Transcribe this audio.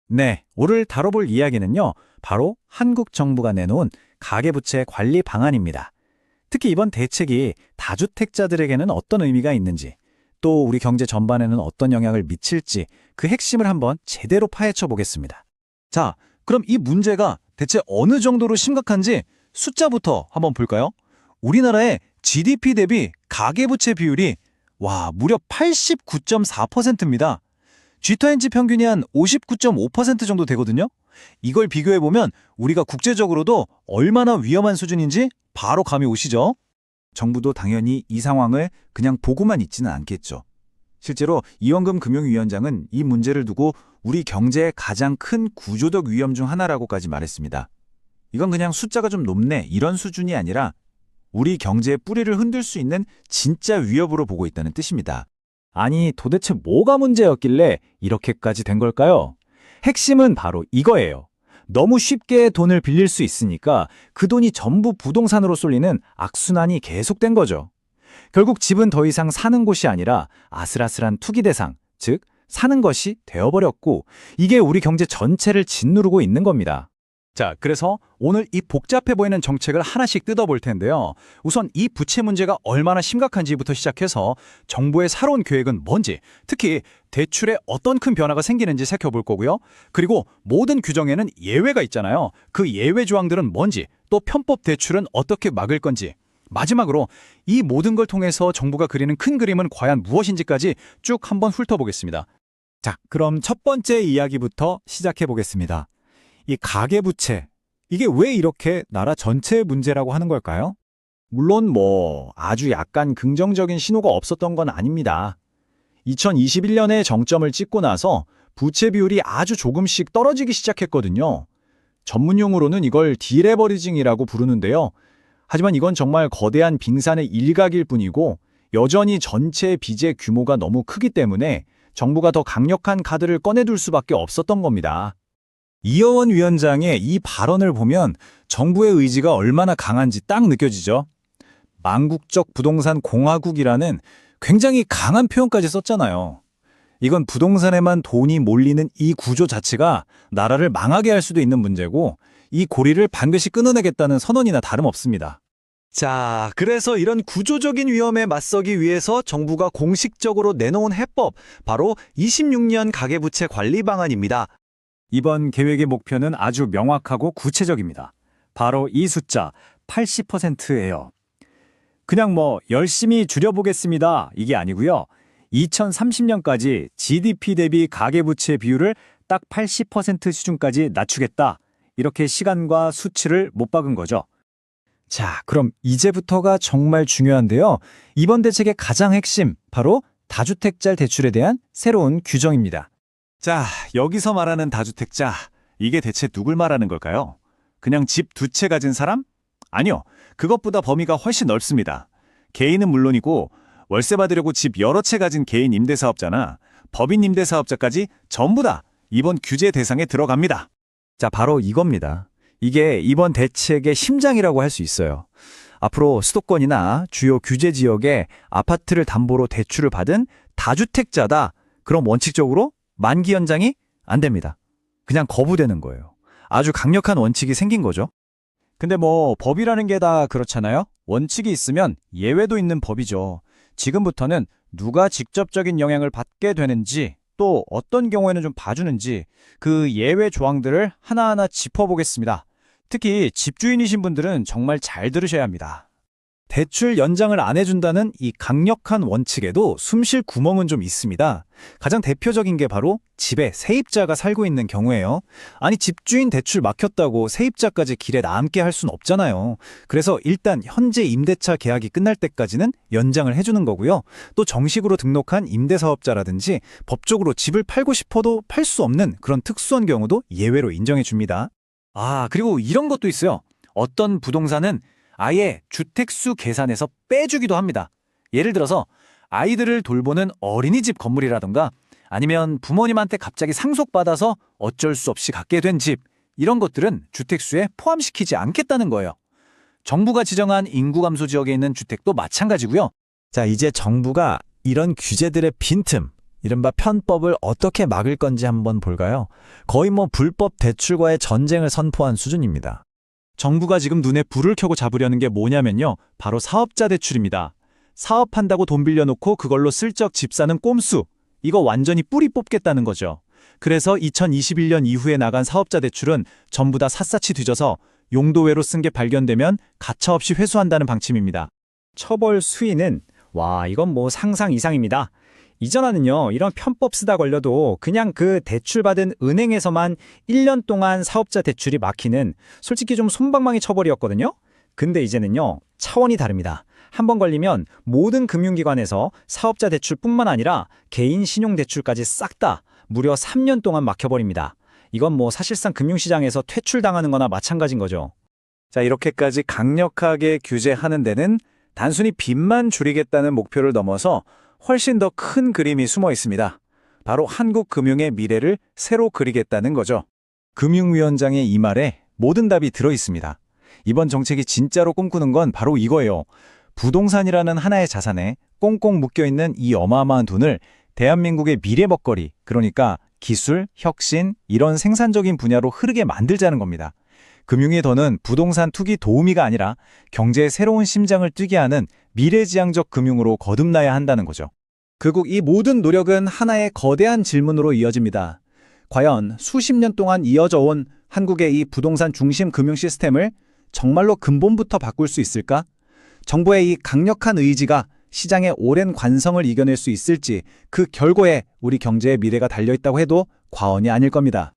네, 오늘 다뤄볼 이야기는요, 바로 한국 정부가 내놓은 가계부채 관리 방안입니다. 특히 이번 대책이 다주택자들에게는 어떤 의미가 있는지, 또 우리 경제 전반에는 어떤 영향을 미칠지 그 핵심을 한번 제대로 파헤쳐 보겠습니다. 자, 그럼 이 문제가 대체 어느 정도로 심각한지 숫자부터 한번 볼까요? 우리나라의 GDP 대비 가계부채 비율이 무려 89.4%입니다. G20 평균이 한 59.5% 정도 되거든요. 이걸 비교해보면 우리가 국제적으로도 얼마나 위험한 수준인지 바로 감이 오시죠? 정부도 당연히 이 상황을 그냥 보고만 있지는 않겠죠. 실제로 이원금 금융위원장은 이 문제를 두고 우리 경제의 가장 큰 구조적 위험 중 하나라고까지 말했습니다. 이건 그냥 숫자가 좀 높네 이런 수준이 아니라 우리 경제의 뿌리를 흔들 수 있는 진짜 위협으로 보고 있다는 뜻입니다. 아니, 도대체 뭐가 문제였길래 이렇게까지 된 걸까요? 핵심은 바로 이거예요. 너무 쉽게 돈을 빌릴 수 있으니까 그 돈이 전부 부동산으로 쏠리는 악순환이 계속된 거죠. 결국 집은 더 이상 사는 곳이 아니라 아슬아슬한 투기 대상, 즉 사는 것이 되어버렸고, 이게 우리 경제 전체를 짓누르고 있는 겁니다. 자, 그래서 오늘 이 복잡해 보이는 정책을 하나씩 뜯어볼 텐데요. 우선 이 부채 문제가 얼마나 심각한지부터 시작해서 정부의 새로운 계획은 뭔지, 특히 대출에 어떤 큰 변화가 생기는지 살펴볼 거고요. 그리고 모든 규정에는 예외가 있잖아요. 그 예외 조항들은 뭔지, 또 편법 대출은 어떻게 막을 건지, 마지막으로 이 모든 걸 통해서 정부가 그리는 큰 그림은 과연 무엇인지까지 쭉 한번 훑어보겠습니다. 자, 그럼 첫 번째 이야기부터 시작해 보겠습니다. 이 가계부채, 이게 왜 이렇게 나라 전체의 문제라고 하는 걸까요? 물론 아주 약간 긍정적인 신호가 없었던 건 아닙니다. 2021년에 정점을 찍고 나서 부채 비율이 아주 조금씩 떨어지기 시작했거든요. 전문용어로는 이걸 디레버리징이라고 부르는데요. 하지만 이건 정말 거대한 빙산의 일각일 뿐이고, 여전히 전체 빚의 규모가 너무 크기 때문에 정부가 더 강력한 카드를 꺼내둘 수밖에 없었던 겁니다. 이여원 위원장의 이 발언을 보면 정부의 의지가 얼마나 강한지 딱 느껴지죠. 망국적 부동산 공화국이라는 굉장히 강한 표현까지 썼잖아요. 이건 부동산에만 돈이 몰리는 이 구조 자체가 나라를 망하게 할 수도 있는 문제고, 이 고리를 반드시 끊어내겠다는 선언이나 다름없습니다. 자, 그래서 이런 구조적인 위험에 맞서기 위해서 정부가 공식적으로 내놓은 해법, 바로 26년 가계부채 관리 방안입니다. 이번 계획의 목표는 아주 명확하고 구체적입니다. 바로 이 숫자 80%예요. 그냥 열심히 줄여보겠습니다, 이게 아니고요. 2030년까지 GDP 대비 가계부채 비율을 딱 80% 수준까지 낮추겠다, 이렇게 시간과 수치를 못 박은 거죠. 자, 그럼 이제부터가 정말 중요한데요. 이번 대책의 가장 핵심, 바로 다주택자 대출에 대한 새로운 규정입니다. 자, 여기서 말하는 다주택자, 이게 대체 누굴 말하는 걸까요? 그냥 집 두 채 가진 사람? 아니요, 그것보다 범위가 훨씬 넓습니다. 개인은 물론이고 월세 받으려고 집 여러 채 가진 개인 임대사업자나 법인 임대사업자까지 전부 다 이번 규제 대상에 들어갑니다. 자, 바로 이겁니다. 이게 이번 대책의 심장이라고 할 수 있어요. 앞으로 수도권이나 주요 규제 지역에 아파트를 담보로 대출을 받은 다주택자다, 그럼 원칙적으로 만기 연장이 안 됩니다. 그냥 거부되는 거예요. 아주 강력한 원칙이 생긴 거죠. 근데 법이라는 게 다 그렇잖아요. 원칙이 있으면 예외도 있는 법이죠. 지금부터는 누가 직접적인 영향을 받게 되는지, 또 어떤 경우에는 좀 봐주는지, 그 예외 조항들을 하나하나 짚어보겠습니다. 특히 집주인이신 분들은 정말 잘 들으셔야 합니다. 대출 연장을 안 해준다는 이 강력한 원칙에도 숨쉴 구멍은 좀 있습니다. 가장 대표적인 게 바로 집에 세입자가 살고 있는 경우예요. 아니, 집주인 대출 막혔다고 세입자까지 길에 남게 할 수는 없잖아요. 그래서 일단 현재 임대차 계약이 끝날 때까지는 연장을 해주는 거고요. 또 정식으로 등록한 임대사업자라든지 법적으로 집을 팔고 싶어도 팔 수 없는 그런 특수한 경우도 예외로 인정해 줍니다. 그리고 이런 것도 있어요. 어떤 부동산은 아예 주택수 계산에서 빼주기도 합니다. 예를 들어서 아이들을 돌보는 어린이집 건물이라던가, 아니면 부모님한테 갑자기 상속받아서 어쩔 수 없이 갖게 된 집, 이런 것들은 주택수에 포함시키지 않겠다는 거예요. 정부가 지정한 인구 감소 지역에 있는 주택도 마찬가지고요. 자, 이제 정부가 이런 규제들의 빈틈, 이른바 편법을 어떻게 막을 건지 한번 볼까요? 거의 불법 대출과의 전쟁을 선포한 수준입니다. 정부가 지금 눈에 불을 켜고 잡으려는 게 뭐냐면요. 바로 사업자 대출입니다. 사업한다고 돈 빌려놓고 그걸로 슬쩍 집 사는 꼼수. 이거 완전히 뿌리 뽑겠다는 거죠. 그래서 2021년 이후에 나간 사업자 대출은 전부 다 샅샅이 뒤져서 용도외로 쓴 게 발견되면 가차없이 회수한다는 방침입니다. 처벌 수위는 이건 상상 이상입니다. 이전에는요, 이런 편법 쓰다 걸려도 그냥 그 대출받은 은행에서만 1년 동안 사업자 대출이 막히는 솔직히 좀 솜방망이 처벌이었거든요. 근데 이제는요, 차원이 다릅니다. 한 번 걸리면 모든 금융기관에서 사업자 대출뿐만 아니라 개인 신용대출까지 싹 다 무려 3년 동안 막혀버립니다. 이건 사실상 금융시장에서 퇴출당하는 거나 마찬가지인 거죠. 자, 이렇게까지 강력하게 규제하는 데는 단순히 빚만 줄이겠다는 목표를 넘어서 훨씬 더 큰 그림이 숨어 있습니다. 바로 한국 금융의 미래를 새로 그리겠다는 거죠. 금융위원장의 이 말에 모든 답이 들어 있습니다. 이번 정책이 진짜로 꿈꾸는 건 바로 이거예요. 부동산이라는 하나의 자산에 꽁꽁 묶여있는 이 어마어마한 돈을 대한민국의 미래 먹거리, 그러니까 기술, 혁신, 이런 생산적인 분야로 흐르게 만들자는 겁니다. 금융의 더는 부동산 투기 도우미가 아니라 경제의 새로운 심장을 뛰게 하는 미래지향적 금융으로 거듭나야 한다는 거죠. 결국 이 모든 노력은 하나의 거대한 질문으로 이어집니다. 과연 수십 년 동안 이어져 온 한국의 이 부동산 중심 금융 시스템을 정말로 근본부터 바꿀 수 있을까? 정부의 이 강력한 의지가 시장의 오랜 관성을 이겨낼 수 있을지 그 결과에 우리 경제의 미래가 달려있다고 해도 과언이 아닐 겁니다.